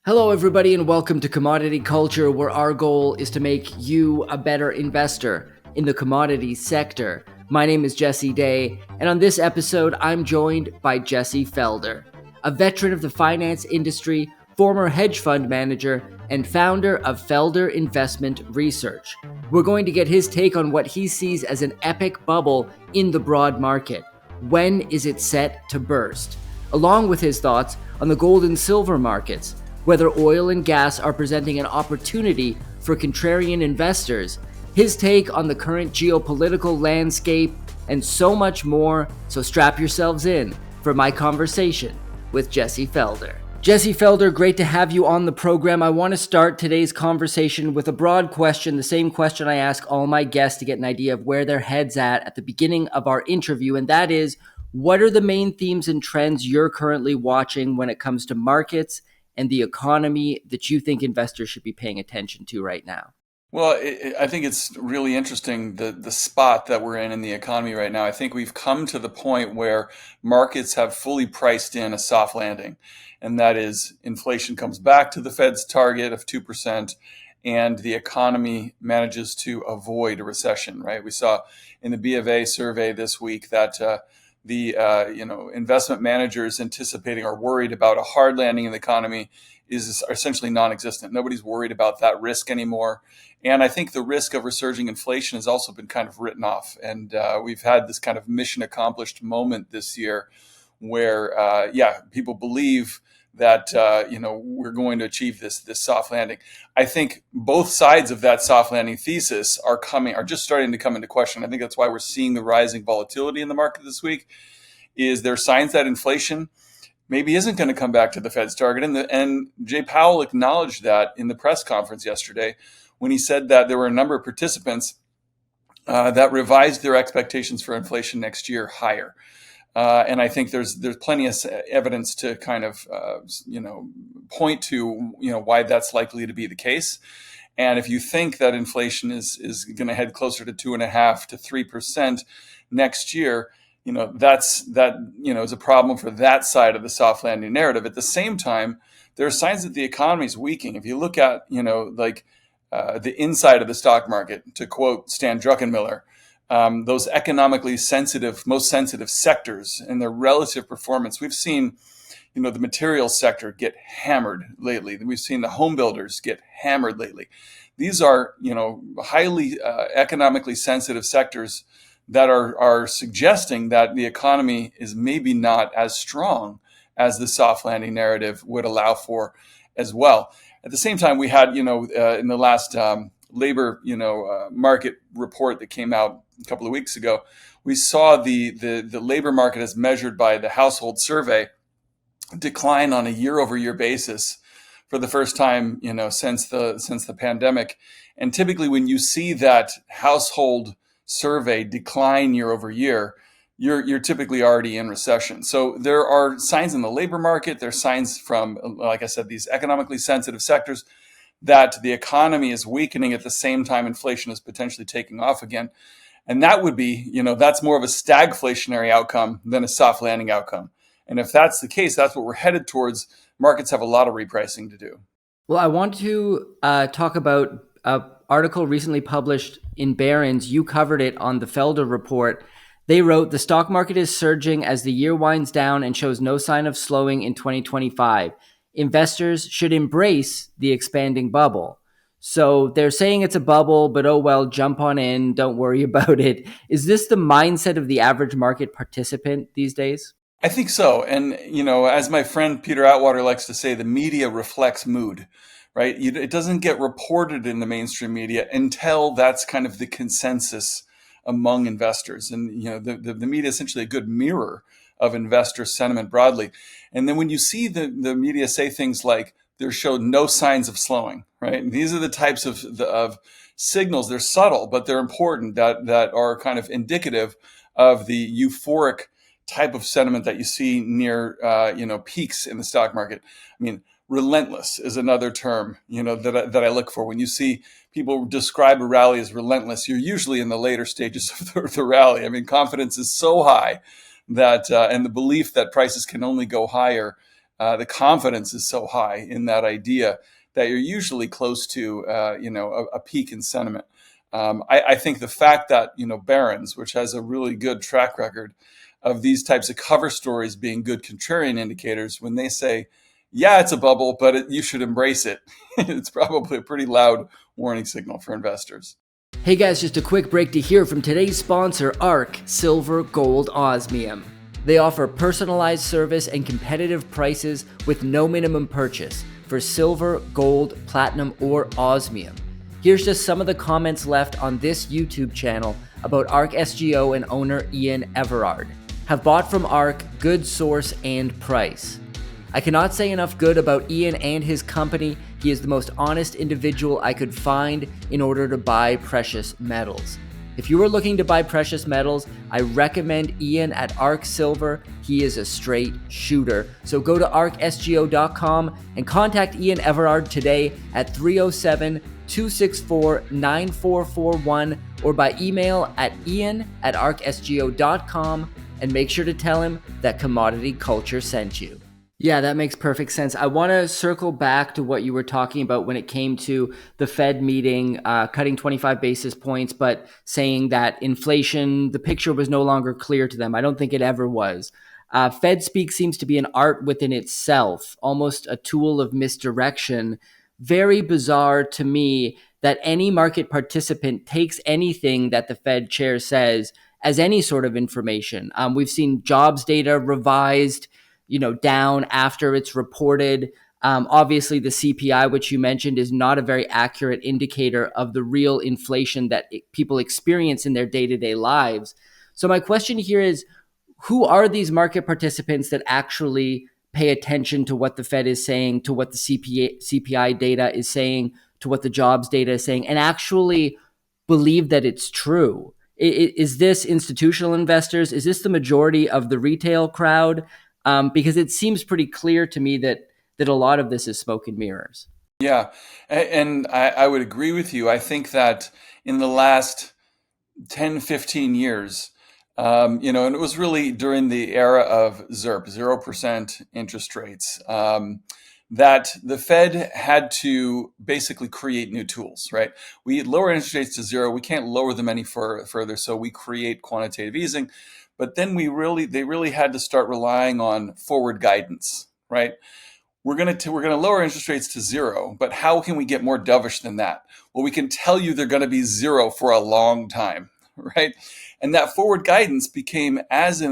Hello, everybody, and welcome to Commodity Culture, where our goal is to make you a better investor in the commodities sector. My name is Jesse Day, and on this episode, I'm joined by Jesse Felder, a veteran of the finance industry, former hedge fund manager, and founder of Felder Investment Research. We're going to get his take on what he sees as an epic bubble in the broad market. When is it set to burst? Along with his thoughts on the gold and silver markets, whether oil and gas are presenting an opportunity for contrarian investors, his take on the current geopolitical landscape, and so much more. So strap yourselves in for my conversation with Jesse Felder. Jesse Felder, great to have you on the program. I want to start today's conversation with a broad question, the same question I ask all my guests to get an idea of where their head's at the beginning of our interview, and that is, what are the main themes and trends you're currently watching when it comes to markets and the economy that you think investors should be paying attention to right now? Well, I think it's really interesting the spot that we're in the economy right now. I think we've come to the point where markets have fully priced in a soft landing, and that is inflation comes back to the Fed's target of 2%, and the economy manages to avoid a recession. Right? We saw in the B of A survey this week that the investment managers anticipating or worried about a hard landing in the economy is essentially non-existent. Nobody's worried about that risk anymore. And I think the risk of resurging inflation has also been kind of written off. And we've had this kind of mission accomplished moment this year where, people believe that, we're going to achieve this soft landing. I think both sides of that soft landing thesis are just starting to come into question. I think that's why we're seeing the rising volatility in the market this week. Is there signs that inflation maybe isn't going to come back to the Fed's target? And Jay Powell acknowledged that in the press conference yesterday when he said that there were a number of participants that revised their expectations for inflation next year higher. And I think there's plenty of evidence to kind of point to why that's likely to be the case. And if you think that inflation is going to head closer to 2.5% to 3% next year, is a problem for that side of the soft landing narrative. At the same time, there are signs that the economy is weakening. If you look at the inside of the stock market, to quote Stan Druckenmiller, those economically most sensitive sectors and their relative performance. We've seen, the materials sector get hammered lately. We've seen the home builders get hammered lately. These are, highly economically sensitive sectors that are suggesting that the economy is maybe not as strong as the soft landing narrative would allow for as well. At the same time, we had, in the last labor, market report that came out a couple of weeks ago, we saw the labor market as measured by the household survey decline on a year-over-year basis for the first time, since the pandemic. And typically, when you see that household survey decline year over year, you're typically already in recession. So there are signs in the labor market. There's signs from, like I said, these economically sensitive sectors that the economy is weakening at the same time inflation is potentially taking off again. And that would be, that's more of a stagflationary outcome than a soft landing outcome. And if that's the case, that's what we're headed towards. Markets have a lot of repricing to do. Well, I want to talk about an article recently published in Barron's. You covered it on the Felder report. They wrote, the stock market is surging as the year winds down and shows no sign of slowing in 2025. Investors should embrace the expanding bubble. So they're saying it's a bubble, but oh well, jump on in, don't worry about it. Is this the mindset of the average market participant these days? I think so. And, as my friend Peter Atwater likes to say, the media reflects mood, right? It doesn't get reported in the mainstream media until that's kind of the consensus among investors. And, the media is essentially a good mirror of investor sentiment broadly. And then when you see the media say things like, there showed no signs of slowing, right? And these are the types of signals. They're subtle, but they're important that are kind of indicative of the euphoric type of sentiment that you see near, peaks in the stock market. I mean, relentless is another term, that I look for. When you see people describe a rally as relentless, you're usually in the later stages of the rally. I mean, confidence is so high that, and the belief that prices can only go higher the confidence is so high in that idea that you're usually close to a peak in sentiment. I think the fact that Barron's, which has a really good track record of these types of cover stories being good contrarian indicators, when they say, yeah, it's a bubble, but you should embrace it, it's probably a pretty loud warning signal for investors. Hey guys, just a quick break to hear from today's sponsor, ARC Silver Gold Osmium. They offer personalized service and competitive prices with no minimum purchase for silver, gold, platinum, or osmium. Here's just some of the comments left on this YouTube channel about ARC SGO and owner Ian Everard. Have bought from ARC, good source and price. I cannot say enough good about Ian and his company. He is the most honest individual I could find in order to buy precious metals. If you are looking to buy precious metals, I recommend Ian at ARC Silver. He is a straight shooter. So go to arcsgo.com and contact Ian Everard today at 307-264-9441 or by email at ian@arcsgo.com, and make sure to tell him that Commodity Culture sent you. Yeah, that makes perfect sense. I want to circle back to what you were talking about when it came to the Fed meeting, cutting 25 basis points, but saying that inflation, the picture was no longer clear to them. I don't think it ever was. Fed speak seems to be an art within itself, almost a tool of misdirection. Very bizarre to me that any market participant takes anything that the Fed chair says as any sort of information. We've seen jobs data revised down after it's reported. Obviously, the CPI, which you mentioned, is not a very accurate indicator of the real inflation that people experience in their day-to-day lives. So my question here is, who are these market participants that actually pay attention to what the Fed is saying, to what the CPI data is saying, to what the jobs data is saying, and actually believe that it's true? Is this institutional investors? Is this the majority of the retail crowd? Because it seems pretty clear to me that a lot of this is smoke and mirrors. Yeah, and I would agree with you. I think that in the last 10, 15 years, and it was really during the era of ZIRP, 0% interest rates, that the Fed had to basically create new tools, right? We lower interest rates to zero. We can't lower them any further, so we create quantitative easing. But then they really had to start relying on forward guidance, right? We're gonna lower interest rates to zero, but how can we get more dovish than that? Well, we can tell you they're going to be zero for a long time, right? And that forward guidance became as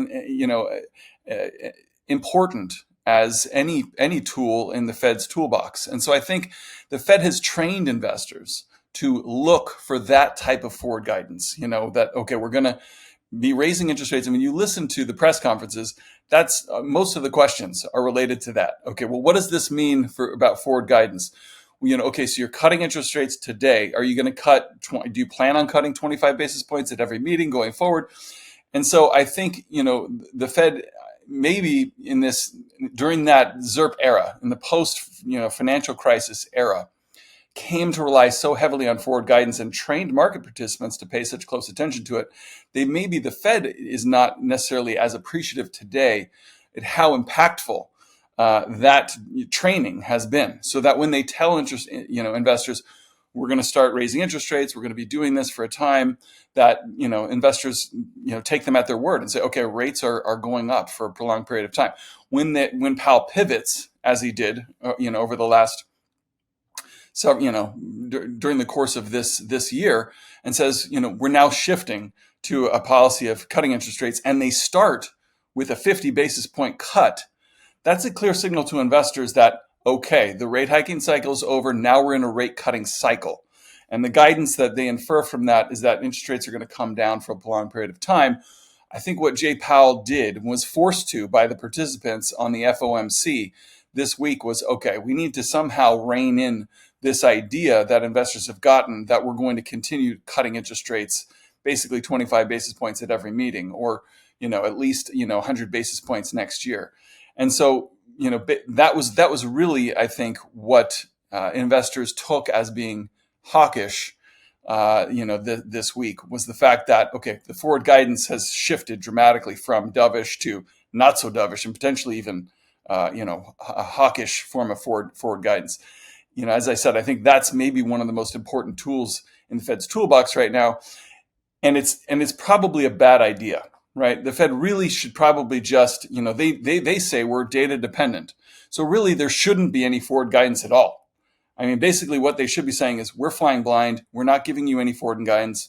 important as any tool in the Fed's toolbox. And so I think the Fed has trained investors to look for that type of forward guidance. That okay, we're going to be raising interest rates. And when you listen to the press conferences, that's most of the questions are related to that. Okay, well, what does this mean about forward guidance? Okay, so you're cutting interest rates today. Are you going to do you plan on cutting 25 basis points at every meeting going forward? And so I think, the Fed maybe during that ZIRP era, in the post, financial crisis era, came to rely so heavily on forward guidance and trained market participants to pay such close attention to it. Maybe the Fed is not necessarily as appreciative today at how impactful that training has been. So that when they tell investors, we're going to start raising interest rates, we're going to be doing this for a time, that investors take them at their word and say, okay, rates are going up for a prolonged period of time. When Powell pivots, as he did, over the last. So, during the course of this year, and says, we're now shifting to a policy of cutting interest rates, and they start with a 50 basis point cut. That's a clear signal to investors that, okay, the rate hiking cycle is over. Now we're in a rate cutting cycle. And the guidance that they infer from that is that interest rates are going to come down for a prolonged period of time. I think what Jay Powell did, was forced to by the participants on the FOMC this week, was, okay, we need to somehow rein in this idea that investors have gotten that we're going to continue cutting interest rates, basically 25 basis points at every meeting, or at least 100 basis points next year. And so that was really, I think, what investors took as being hawkish this week, was the fact that, okay, the forward guidance has shifted dramatically from dovish to not so dovish, and potentially even a hawkish form of forward guidance. As I said, I think that's maybe one of the most important tools in the Fed's toolbox right now, and it's probably a bad idea, right? The Fed really should probably just, they say we're data dependent, so really there shouldn't be any forward guidance at all. I mean, basically what they should be saying is we're flying blind, we're not giving you any forward guidance,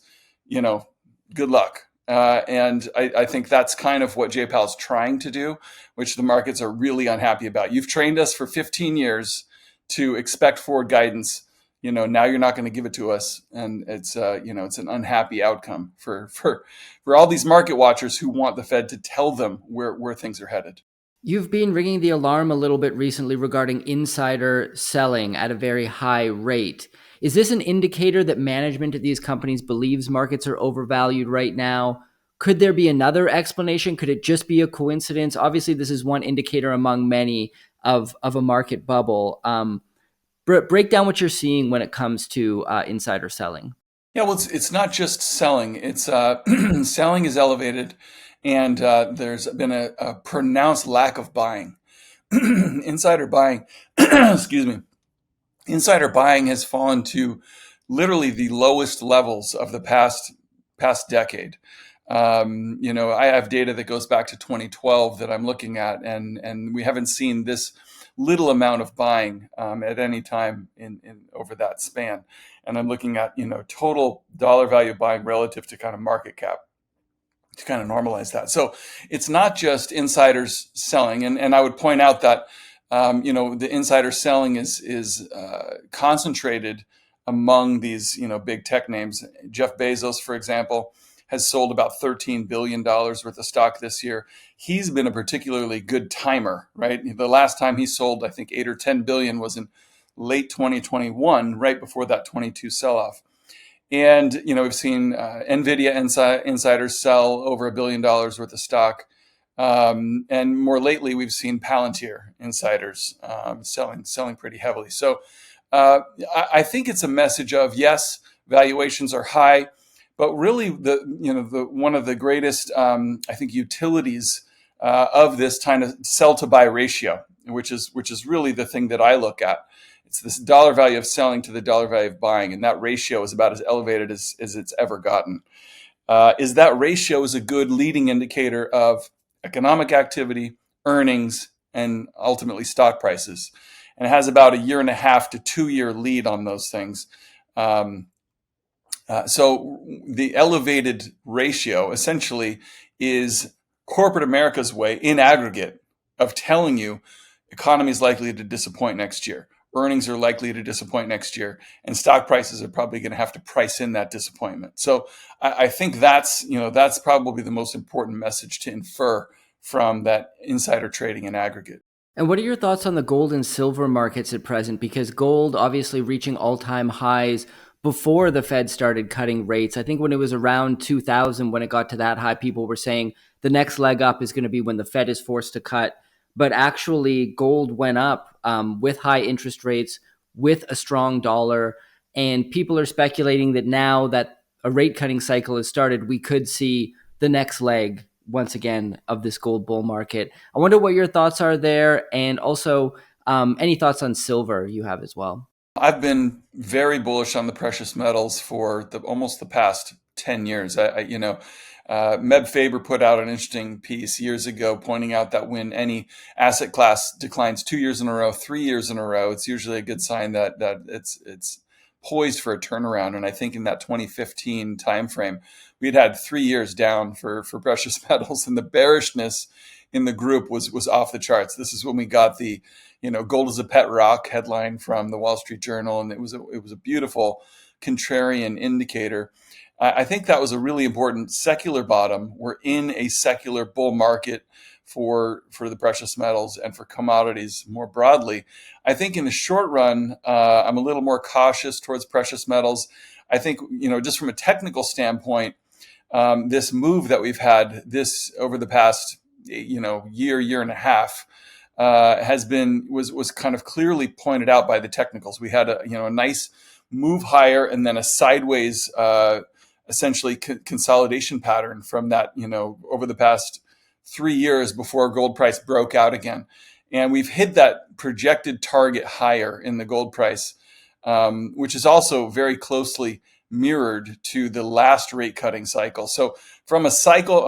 good luck. And I think that's kind of what J-PAL is trying to do, which the markets are really unhappy about. You've trained us for 15 years to expect forward guidance. Now you're not going to give it to us, and it's it's an unhappy outcome for all these market watchers who want the Fed to tell them where things are headed. You've been ringing the alarm a little bit recently regarding insider selling at a very high rate. Is this an indicator that management at these companies believes markets are overvalued right now? Could there be another explanation? Could it just be a coincidence? Obviously, this is one indicator among many of a market bubble. Break down what you're seeing when it comes to insider selling. Yeah, well, it's not just selling. It's selling is elevated, and there's been a pronounced lack of buying. Insider buying, excuse me, insider buying has fallen to literally the lowest levels of the past decade. I have data that goes back to 2012 that I'm looking at, and we haven't seen this little amount of buying at any time in over that span. And I'm looking at total dollar value buying relative to kind of market cap to kind of normalize that. So it's not just insiders selling, and I would point out that the insider selling is concentrated among these big tech names. Jeff Bezos, for example, has sold about $13 billion worth of stock this year. He's been a particularly good timer, right? The last time he sold, I think, 8 or 10 billion was in late 2021, right before that 22 sell-off. And, we've seen NVIDIA insiders sell over $1 billion worth of stock. And more lately, we've seen Palantir insiders selling pretty heavily. So I think it's a message of, yes, valuations are high, but really the one of the greatest, I think, utilities of this kind of sell to buy ratio, which is really the thing that I look at. It's this dollar value of selling to the dollar value of buying, and that ratio is about as elevated as it's ever gotten. Is that ratio is a good leading indicator of economic activity, earnings, and ultimately stock prices, and it has about a 1.5 to 2 year lead on those things. So the elevated ratio essentially is corporate America's way in aggregate of telling you economy is likely to disappoint next year. Earnings are likely to disappoint next year, and stock prices are probably going to have to price in that disappointment. So I think that's probably the most important message to infer from that insider trading in aggregate. And what are your thoughts on the gold and silver markets at present? Because gold obviously reaching all-time highs before the Fed started cutting rates. I think when it was around 2000, when it got to that high, people were saying the next leg up is going to be when the Fed is forced to cut. But actually, gold went up with high interest rates, with a strong dollar. And people are speculating that now that a rate cutting cycle has started, we could see the next leg once again of this gold bull market. I wonder what your thoughts are there, and also any thoughts on silver you have as well. I've been very bullish on the precious metals for almost the past 10 years. Meb Faber put out an interesting piece years ago pointing out that when any asset class declines 2 years in a row, 3 years in a row, it's usually a good sign that it's poised for a turnaround. And I think in that 2015 timeframe, we'd had 3 years down for precious metals, and the bearishness in the group was off the charts. This is when we got the gold is a pet rock headline from the Wall Street Journal, and it was a beautiful contrarian indicator. I think that was a really important secular bottom. We're in a secular bull market for the precious metals and for commodities more broadly. I think in the short run, I'm a little more cautious towards precious metals. I think, just from a technical standpoint, this move that we've had over the past, year and a half, was kind of clearly pointed out by the technicals. We had a nice move higher and then a sideways, essentially consolidation pattern from that, over the past 3 years before gold price broke out again. And we've hit that projected target higher in the gold price, which is also very closely mirrored to the last rate cutting cycle. So from a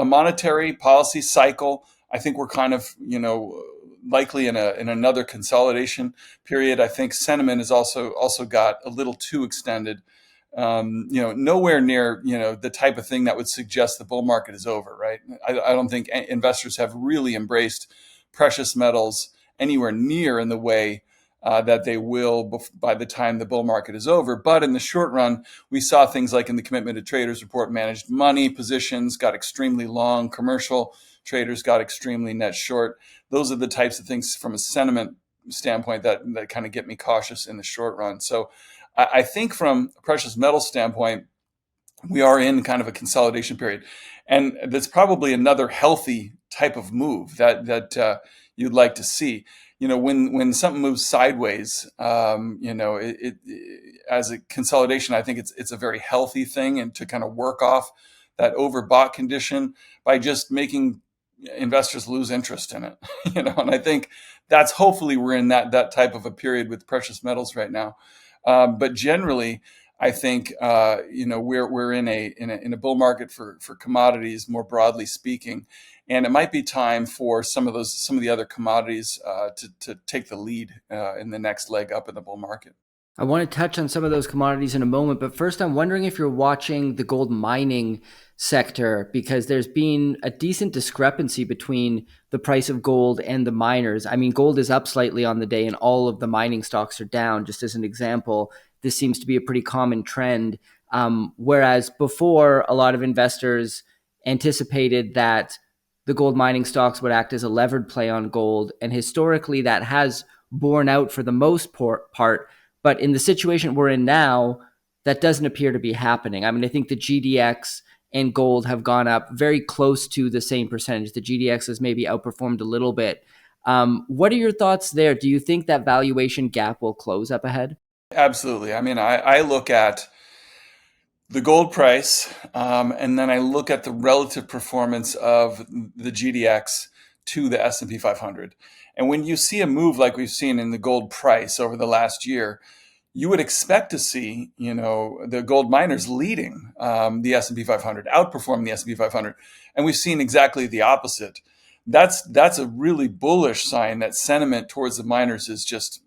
monetary policy cycle, I think we're kind of, likely in another consolidation period. I think sentiment has also got a little too extended. Nowhere near, the type of thing that would suggest the bull market is over, right? I don't think investors have really embraced precious metals anywhere near in the way that they will by the time the bull market is over. But in the short run, we saw things like in the Commitment to Traders report, managed money positions got extremely long, commercial traders got extremely net short. Those are the types of things from a sentiment standpoint that kind of get me cautious in the short run. So I think from a precious metal standpoint, we are in kind of a consolidation period, and that's probably another healthy type of move that you'd like to see. When something moves sideways, as a consolidation, I think it's a very healthy thing, and to kind of work off that overbought condition by just making investors lose interest in it. And I think that's, hopefully we're in that type of a period with precious metals right now. But generally, I think we're in a bull market for commodities, more broadly speaking, and it might be time for some of the other commodities to take the lead in the next leg up in the bull market. I want to touch on some of those commodities in a moment, but first I'm wondering if you're watching the gold mining sector, because there's been a decent discrepancy between the price of gold and the miners. I mean, gold is up slightly on the day and all of the mining stocks are down, just as an example. This seems to be a pretty common trend. Whereas before, a lot of investors anticipated that the gold mining stocks would act as a levered play on gold. And historically, that has borne out for the most part. But in the situation we're in now, that doesn't appear to be happening. I mean, I think the GDX and gold have gone up very close to the same percentage. The GDX has maybe outperformed a little bit. What are your thoughts there? Do you think that valuation gap will close up ahead? Absolutely. I mean, I look at the gold price, and then I look at the relative performance of the GDX to the S&P 500. And when you see a move like we've seen in the gold price over the last year, you would expect to see, the gold miners leading the S&P 500, outperform the S&P 500, and we've seen exactly the opposite. That's a really bullish sign that sentiment towards the miners is just,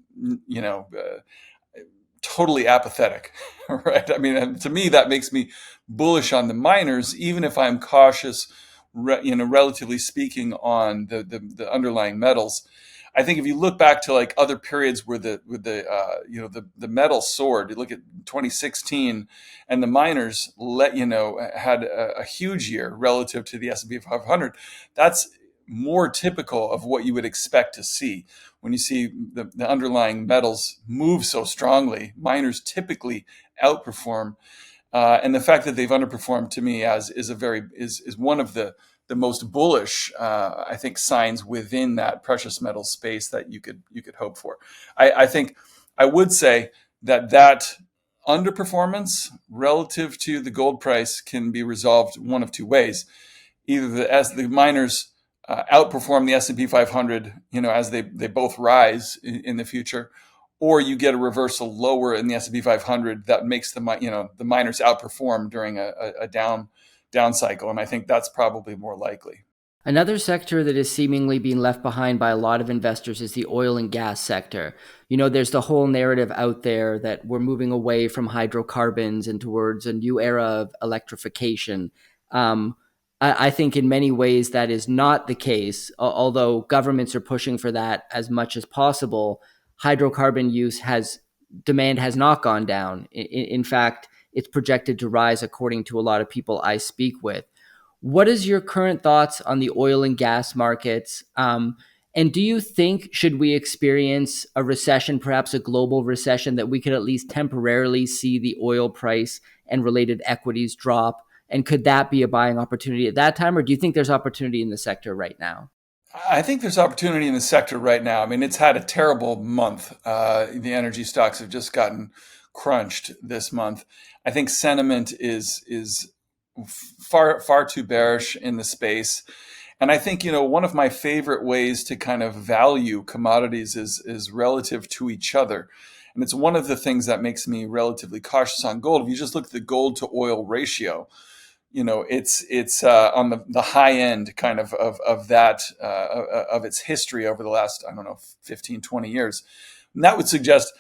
totally apathetic, right? I mean, to me, that makes me bullish on the miners, even if I'm cautious, relatively speaking, on the underlying metals. I think if you look back to like other periods where the metal soared, you look at 2016, and the miners had a huge year relative to the S&P 500. That's more typical of what you would expect to see. When you see the underlying metals move so strongly, miners typically outperform. And the fact that they've underperformed, to me, is one of the most bullish, I think, signs within that precious metal space that you could hope for. I think I would say that underperformance relative to the gold price can be resolved one of two ways. Either as the miners outperform the S&P 500, as they both rise in the future, or you get a reversal lower in the S&P 500 that makes the miners outperform during a down cycle. And I think that's probably more likely. Another sector that is seemingly being left behind by a lot of investors is the oil and gas sector. There's the whole narrative out there that we're moving away from hydrocarbons and towards a new era of electrification. I think in many ways that is not the case, although governments are pushing for that as much as possible. Hydrocarbon demand has not gone down. In fact, it's projected to rise according to a lot of people I speak with. What is your current thoughts on the oil and gas markets? And do you think, should we experience a recession, perhaps a global recession, that we could at least temporarily see the oil price and related equities drop? And could that be a buying opportunity at that time? Or do you think there's opportunity in the sector right now? I think there's opportunity in the sector right now. I mean, it's had a terrible month. The energy stocks have just gotten crunched this month. I think sentiment is far too bearish in the space. And I think, one of my favorite ways to kind of value commodities is relative to each other. And it's one of the things that makes me relatively cautious on gold. If you just look at the gold to oil ratio, it's on the high end kind of that of its history over the last, I don't know, 15, 20 years. And that would suggest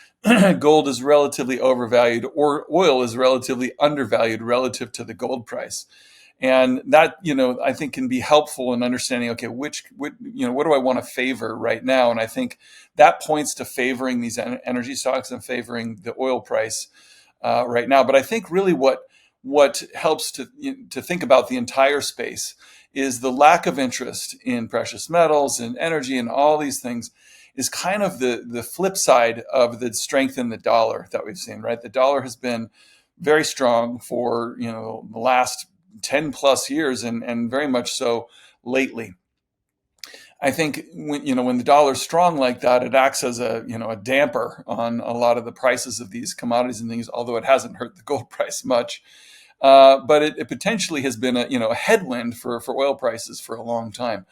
gold is relatively overvalued or oil is relatively undervalued relative to the gold price. And that, I think can be helpful in understanding, okay, what do I want to favor right now? And I think that points to favoring these energy stocks and favoring the oil price right now. But I think really what helps to think about the entire space is the lack of interest in precious metals and energy and all these things is kind of the flip side of the strength in the dollar that we've seen, right? The dollar has been very strong for, the last 10 plus years and very much so lately. I think when the dollar's strong like that, it acts as a damper on a lot of the prices of these commodities and things, although it hasn't hurt the gold price much. But it potentially has been a headwind for oil prices for a long time.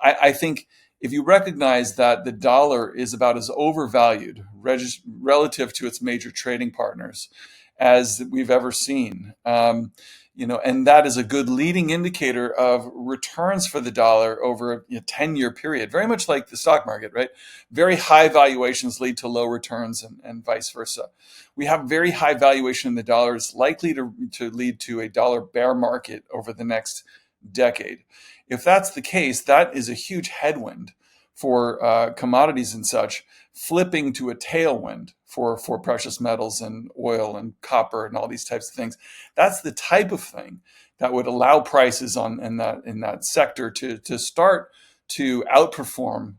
I think if you recognize that the dollar is about as overvalued relative to its major trading partners as we've ever seen, and that is a good leading indicator of returns for the dollar over a 10-year period, very much like the stock market, right? Very high valuations lead to low returns and vice versa. We have very high valuation in the dollar. It's likely to lead to a dollar bear market over the next decade. If that's the case, that is a huge headwind for commodities and such, flipping to a tailwind for precious metals and oil and copper and all these types of things. That's the type of thing that would allow prices in that sector to start to outperform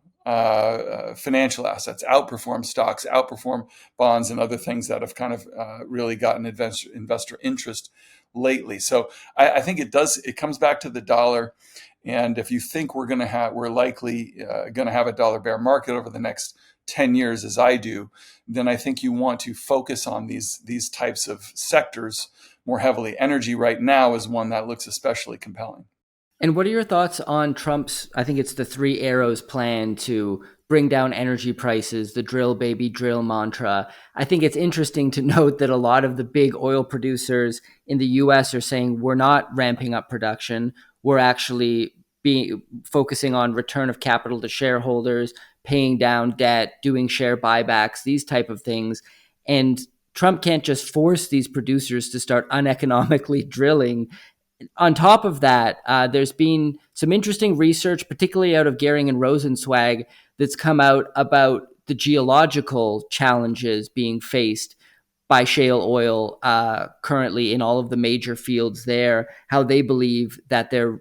financial assets, outperform stocks, outperform bonds and other things that have kind of really gotten investor interest lately. So I think it comes back to the dollar. And if you think we're likely going to have a dollar bear market over the next 10 years, as I do, then I think you want to focus on these types of sectors more heavily. Energy right now is one that looks especially compelling. And what are your thoughts on Trump's, I think it's the 3 arrows plan to bring down energy prices, the drill baby drill mantra? I think it's interesting to note that a lot of the big oil producers in the US are saying we're not ramping up production. We're actually focusing on return of capital to shareholders, paying down debt, doing share buybacks, these type of things. And Trump can't just force these producers to start uneconomically drilling. On top of that, there's been some interesting research, particularly out of Gehring and Rosenzweig, that's come out about the geological challenges being faced by shale oil currently in all of the major fields there, how they believe that they're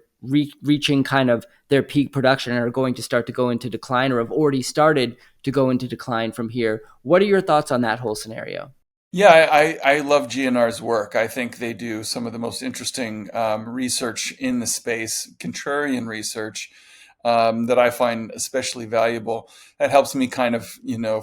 reaching kind of their peak production and are going to start to go into decline or have already started to go into decline from here. What are your thoughts on that whole scenario? Yeah, I love GNR's work. I think they do some of the most interesting research in the space, contrarian research, that I find especially valuable. That helps me kind of,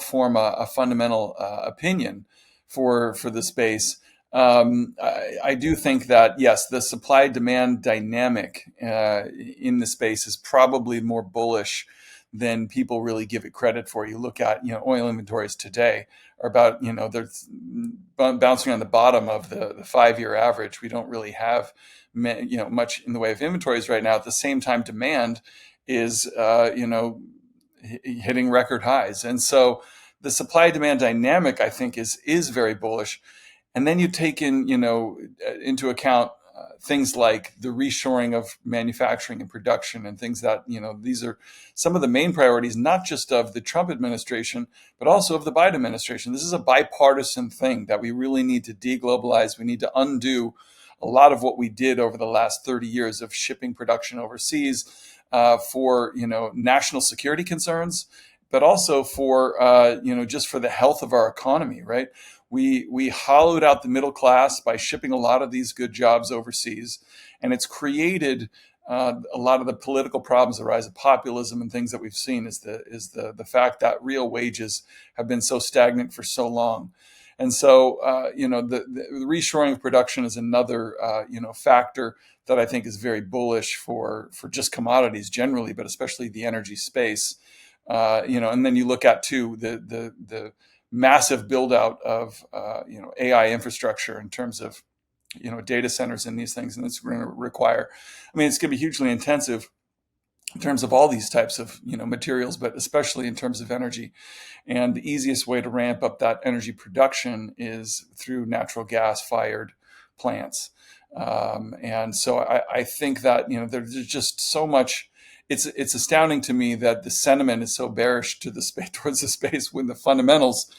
form a fundamental opinion for the space. I do think that, yes, the supply-demand dynamic in the space is probably more bullish than people really give it credit for. You look at, oil inventories today are about, they're bouncing on the bottom of the 5-year average. We don't really have, much in the way of inventories right now. At the same time, demand is, hitting record highs. And so the supply-demand dynamic, I think, is very bullish. And then you take into account things like the reshoring of manufacturing and production and things that, these are some of the main priorities, not just of the Trump administration, but also of the Biden administration. This is a bipartisan thing that we really need to deglobalize. We need to undo a lot of what we did over the last 30 years of shipping production overseas for, national security concerns, but also for, just for the health of our economy, right? We hollowed out the middle class by shipping a lot of these good jobs overseas, and it's created a lot of the political problems, the rise of populism and things that we've seen is the fact that real wages have been so stagnant for so long. And so, the reshoring of production is another, factor that I think is very bullish for just commodities generally, but especially the energy space. And then you look at too the massive build out of AI infrastructure in terms of data centers and these things, and it's going to require. I mean, it's going to be hugely intensive in terms of all these types of materials, but especially in terms of energy. And the easiest way to ramp up that energy production is through natural gas fired plants. And so I think that there's just so much. It's astounding to me that the sentiment is so bearish to the space towards the space when the fundamentals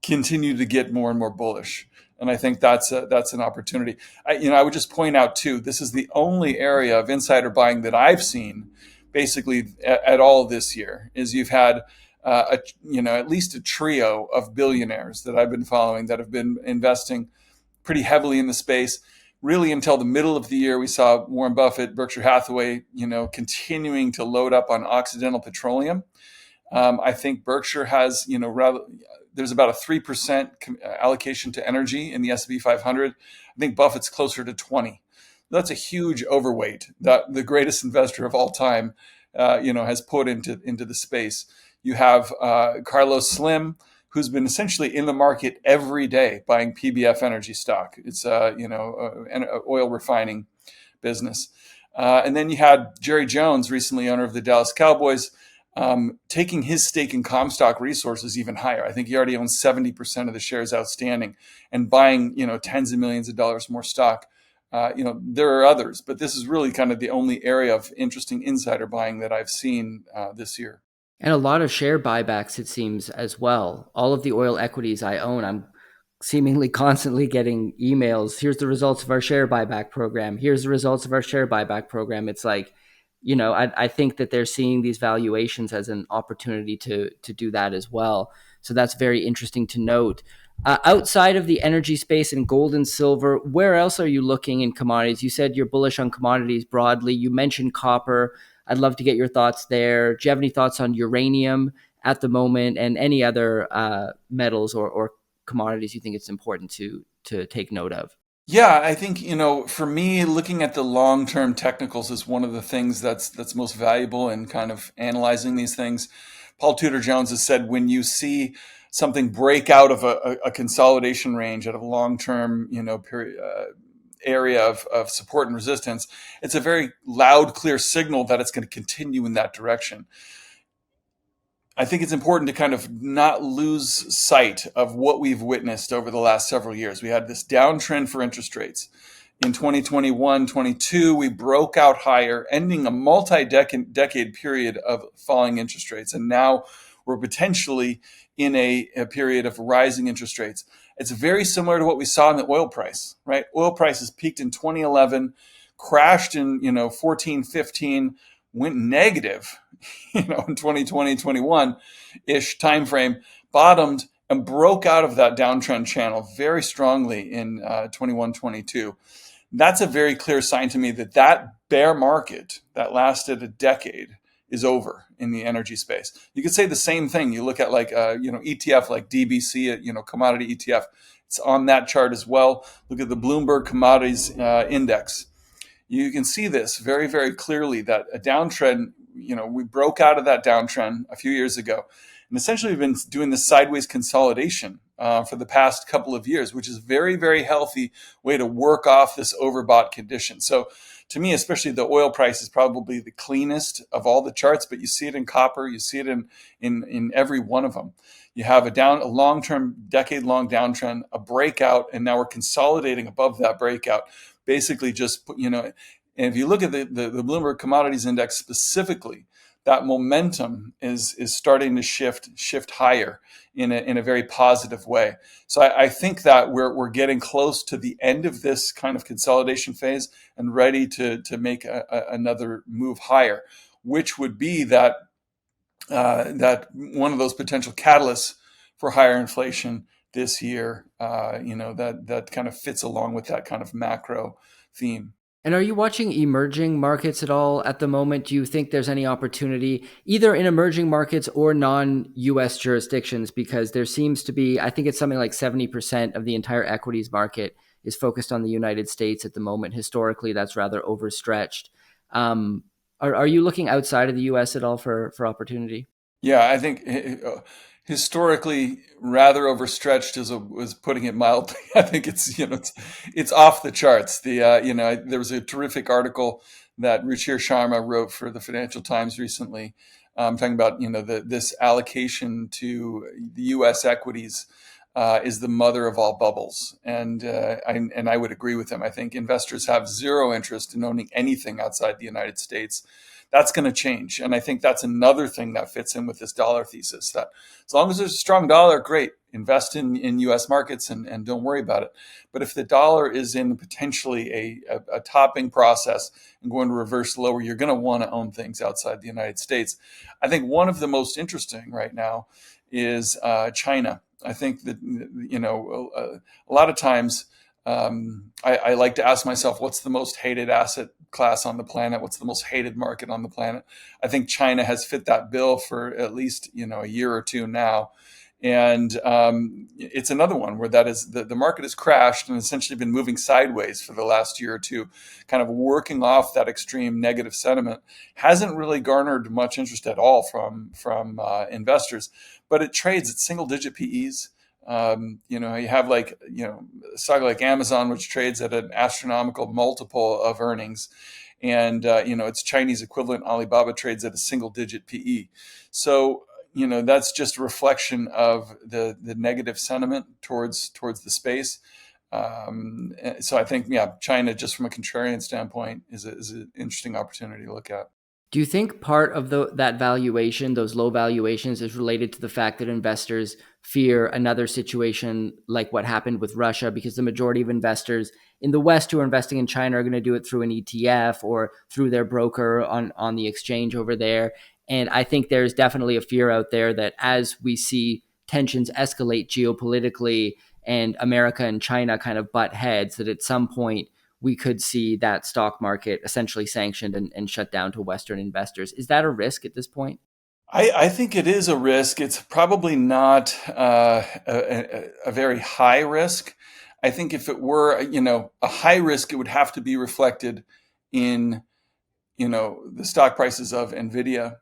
continue to get more and more bullish. And I think that's an opportunity. I would just point out too, this is the only area of insider buying that I've seen basically at all this year. Is you've had at least a trio of billionaires that I've been following that have been investing pretty heavily in the space. Really, until the middle of the year, we saw Warren Buffett, Berkshire Hathaway, continuing to load up on Occidental Petroleum. I think Berkshire has, there's about a 3% allocation to energy in the S&P 500. I think Buffett's closer to 20. That's a huge overweight that the greatest investor of all time, has put into the space. You have Carlos Slim, who's been essentially in the market every day buying PBF energy stock. It's an oil refining business. And then you had Jerry Jones, recently owner of the Dallas Cowboys, taking his stake in Comstock Resources even higher. I think he already owns 70% of the shares outstanding and buying, tens of millions of dollars more stock. There are others, but this is really kind of the only area of interesting insider buying that I've seen this year. And a lot of share buybacks, it seems, as well. All of the oil equities I own, I'm seemingly constantly getting emails. Here's the results of our share buyback program. Here's the results of our share buyback program. It's like, I think that they're seeing these valuations as an opportunity to do that as well. So that's very interesting to note. Outside of the energy space and gold and silver, where else are you looking in commodities? You said you're bullish on commodities broadly. You mentioned copper. I'd love to get your thoughts there. Do you have any thoughts on uranium at the moment and any other metals or commodities you think it's important to take note of? Yeah, I think, for me, looking at the long-term technicals is one of the things that's most valuable in kind of analyzing these things. Paul Tudor Jones has said when you see something break out of a consolidation range out of a long-term, period, area of support and resistance, it's a very loud, clear signal that it's going to continue in that direction. I think it's important to kind of not lose sight of what we've witnessed over the last several years. We had this downtrend for interest rates. In 2021, 22, we broke out higher, ending a multi-decade period of falling interest rates. And now we're potentially in a period of rising interest rates. It's very similar to what we saw in the oil price, right? Oil prices peaked in 2011, crashed in 14, 15, went negative, in 2020, 21-ish timeframe, bottomed and broke out of that downtrend channel very strongly in 21, 22. That's a very clear sign to me that bear market that lasted a decade is over in the energy space. You could say the same thing. You look at ETF like DBC, commodity ETF. It's on that chart as well. Look at the Bloomberg Commodities Index. You can see this very, very clearly that a downtrend, we broke out of that downtrend a few years ago. And essentially we've been doing this sideways consolidation for the past couple of years, which is a very, very healthy way to work off this overbought condition. So to me, especially the oil price is probably the cleanest of all the charts, but you see it in copper, you see it in every one of them. You have a long-term, decade-long downtrend, a breakout, and now we're consolidating above that breakout. Basically just, and if you look at the Bloomberg Commodities Index specifically, that momentum is starting to shift higher in a very positive way. So I think that we're getting close to the end of this kind of consolidation phase and ready to make another move higher, which would be that one of those potential catalysts for higher inflation this year, that kind of fits along with that kind of macro theme. And are you watching emerging markets at all at the moment? Do you think there's any opportunity either in emerging markets or non-US jurisdictions? Because there seems to be, I think it's something like 70% of the entire equities market is focused on the United States at the moment. Historically, that's rather overstretched. Um, are you looking outside of the US at all for opportunity? Yeah, I think historically rather overstretched was putting it mildly. I think it's off the charts. There was a terrific article that Ruchir Sharma wrote for the Financial Times recently, talking about this allocation to the U.S. equities is the mother of all bubbles, and I would agree with him. I think investors have zero interest in owning anything outside the United States. That's going to change. And I think that's another thing that fits in with this dollar thesis, that as long as there's a strong dollar, great, invest in US markets and don't worry about it. But if the dollar is in potentially a topping process and going to reverse lower, you're going to want to own things outside the United States. I think one of the most interesting right now is China. I think that, a lot of times, I like to ask myself, what's the most hated asset class on the planet? What's the most hated market on the planet? I think China has fit that bill for at least a year or two now, and it's another one where that is the market has crashed and essentially been moving sideways for the last year or two, kind of working off that extreme negative sentiment. Hasn't really garnered much interest at all from investors, but it trades at single digit PEs. You have a stock like Amazon, which trades at an astronomical multiple of earnings, and its Chinese equivalent Alibaba trades at a single digit PE. So that's just a reflection of the negative sentiment towards the space. So I think China, just from a contrarian standpoint, is an interesting opportunity to look at. Do you think part of that valuation, those low valuations, is related to the fact that investors fear another situation like what happened with Russia? Because the majority of investors in the West who are investing in China are going to do it through an ETF or through their broker on the exchange over there. And I think there's definitely a fear out there that as we see tensions escalate geopolitically and America and China kind of butt heads, that at some point we could see that stock market essentially sanctioned and shut down to Western investors. Is that a risk at this point? I think it is a risk. It's probably not a very high risk. I think if it were, a high risk, it would have to be reflected in, the stock prices of Nvidia,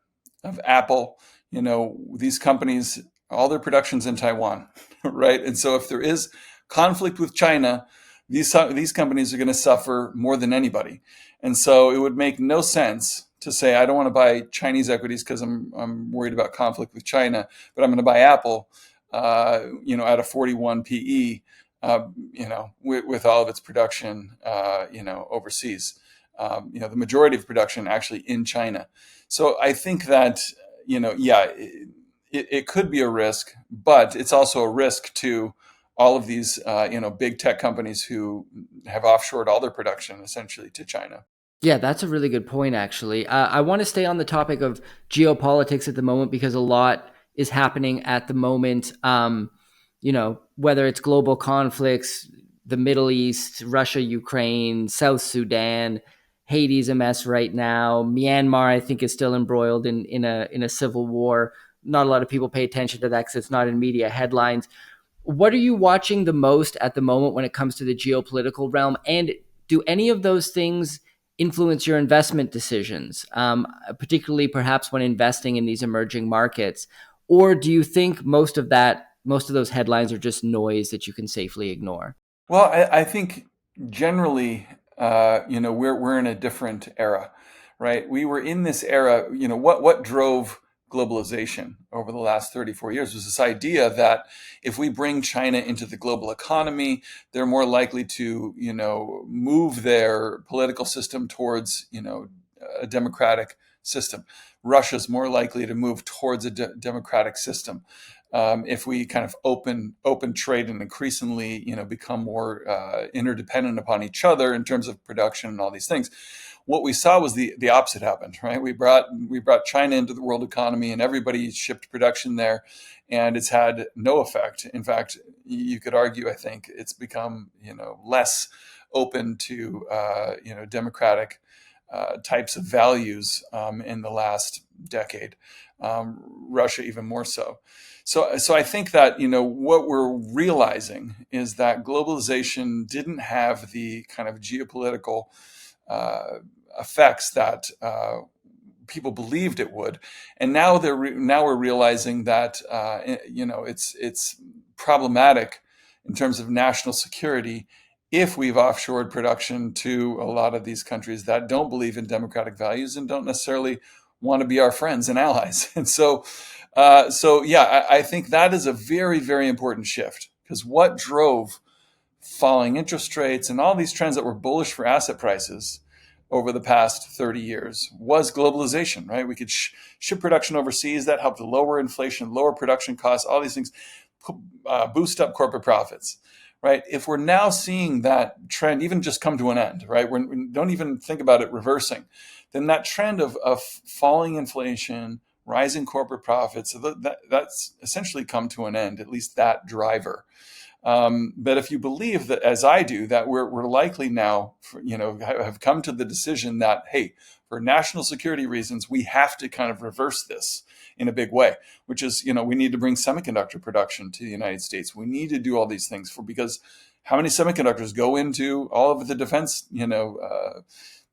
of Apple. These companies, all their production's in Taiwan, right? And so if there is conflict with China, these companies are going to suffer more than anybody. And so it would make no sense to say, I don't want to buy Chinese equities because I'm worried about conflict with China, but I'm going to buy Apple, at a 41 PE, with all of its production, overseas. The majority of production actually in China. So I think that, it could be a risk, but it's also a risk to all of these, big tech companies who have offshored all their production essentially to China. Yeah, that's a really good point, actually. I want to stay on the topic of geopolitics at the moment because a lot is happening at the moment. Whether it's global conflicts, the Middle East, Russia, Ukraine, South Sudan, Haiti's a mess right now. Myanmar, I think, is still embroiled in a civil war. Not a lot of people pay attention to that because it's not in media headlines. What are you watching the most at the moment when it comes to the geopolitical realm? And do any of those things influence your investment decisions, particularly perhaps when investing in these emerging markets? Or do you think most of those headlines are just noise that you can safely ignore? Well, I think generally, we're in a different era, right? We were in this era. What drove globalization over the last 34 years was this idea that if we bring China into the global economy, they're more likely to, move their political system towards, a democratic system. Russia's more likely to move towards a democratic system. if we kind of open trade and increasingly, become more interdependent upon each other in terms of production and all these things. What we saw was the opposite happened, right? We brought China into the world economy, and everybody shipped production there, and it's had no effect. In fact, you could argue, I think, it's become less open to democratic types of values in the last decade. Russia even more so. So I think that what we're realizing is that globalization didn't have the kind of geopolitical effects that people believed it would, and now we're realizing that it's problematic in terms of national security if we've offshored production to a lot of these countries that don't believe in democratic values and don't necessarily want to be our friends and allies. And I think that is a very, very important shift, because what drove falling interest rates and all these trends that were bullish for asset prices over the past 30 years was globalization, right? We could ship production overseas. That helped lower inflation, lower production costs, all these things, boost up corporate profits, right? If we're now seeing that trend even just come to an end, right? We don't even think about it reversing, then that trend of falling inflation, rising corporate profits, that's essentially come to an end, at least that driver. But if you believe that, as I do, that we're likely now, have come to the decision that, hey, for national security reasons, we have to kind of reverse this in a big way, which is, we need to bring semiconductor production to the United States. We need to do all these things because how many semiconductors go into all of the defense,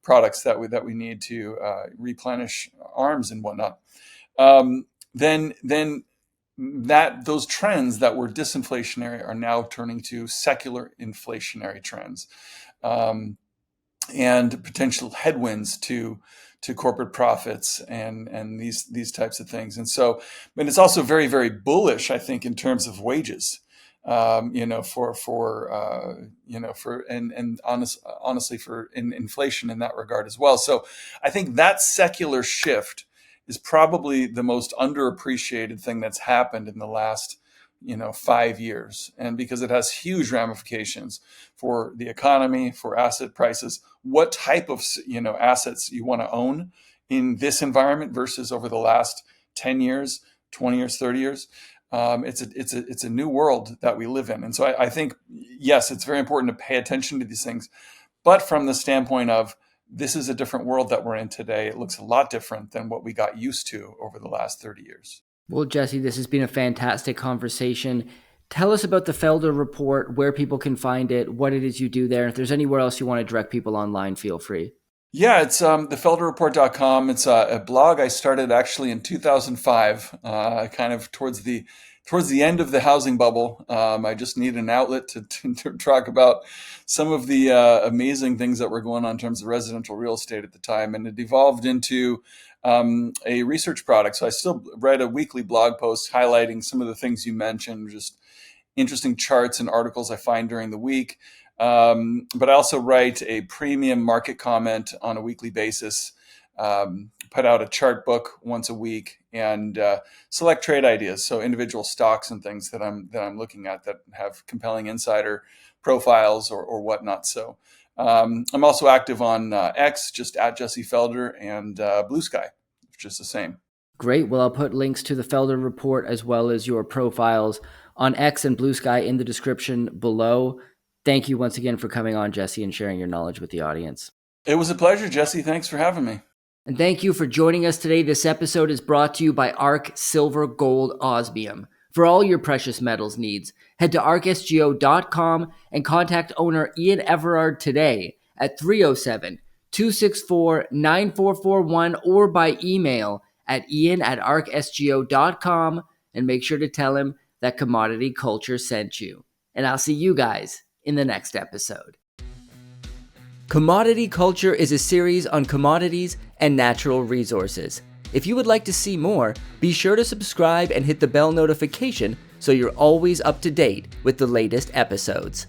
products that we need to replenish arms and whatnot. Then that those trends that were disinflationary are now turning to secular inflationary trends, and potential headwinds to corporate profits and these types of things. And so, but it's also very, very bullish, I think, in terms of wages. Honestly for inflation in that regard as well. So I think that secular shift is probably the most underappreciated thing that's happened in the last 5 years, and because it has huge ramifications for the economy, for asset prices, what type of assets you want to own in this environment versus over the last 10 years, 20 years, 30 years. It's a new world that we live in. And so I think, yes, it's very important to pay attention to these things, but from the standpoint of this is a different world that we're in today. It looks a lot different than what we got used to over the last 30 years. Well, Jesse, this has been a fantastic conversation. Tell us about the Felder report, where people can find it, what it is you do there. If there's anywhere else you want to direct people online, feel free. Yeah, it's thefelderreport.com. It's a blog I started actually in 2005, kind of towards the end of the housing bubble. I just need an outlet to talk about some of the amazing things that were going on in terms of residential real estate at the time. And it evolved into a research product. So I still write a weekly blog post highlighting some of the things you mentioned, just interesting charts and articles I find during the week. But I also write a premium market comment on a weekly basis, put out a chart book once a week, and select trade ideas. So individual stocks and things that I'm looking at that have compelling insider profiles or whatnot. So I'm also active on X, just at Jesse Felder, and Blue Sky, just the same. Great. Well, I'll put links to the Felder report as well as your profiles on X and Blue Sky in the description below. Thank you once again for coming on, Jesse, and sharing your knowledge with the audience. It was a pleasure, Jesse. Thanks for having me. And thank you for joining us today. This episode is brought to you by ARC Silver Gold Osmium. For all your precious metals needs, head to arcsgo.com and contact owner Ian Everard today at 307-264-9441 or by email at ian@arcsgo.com, and make sure to tell him that Commodity Culture sent you. And I'll see you guys in the next episode. Commodity Culture is a series on commodities and natural resources. If you would like to see more, be sure to subscribe and hit the bell notification so you're always up to date with the latest episodes.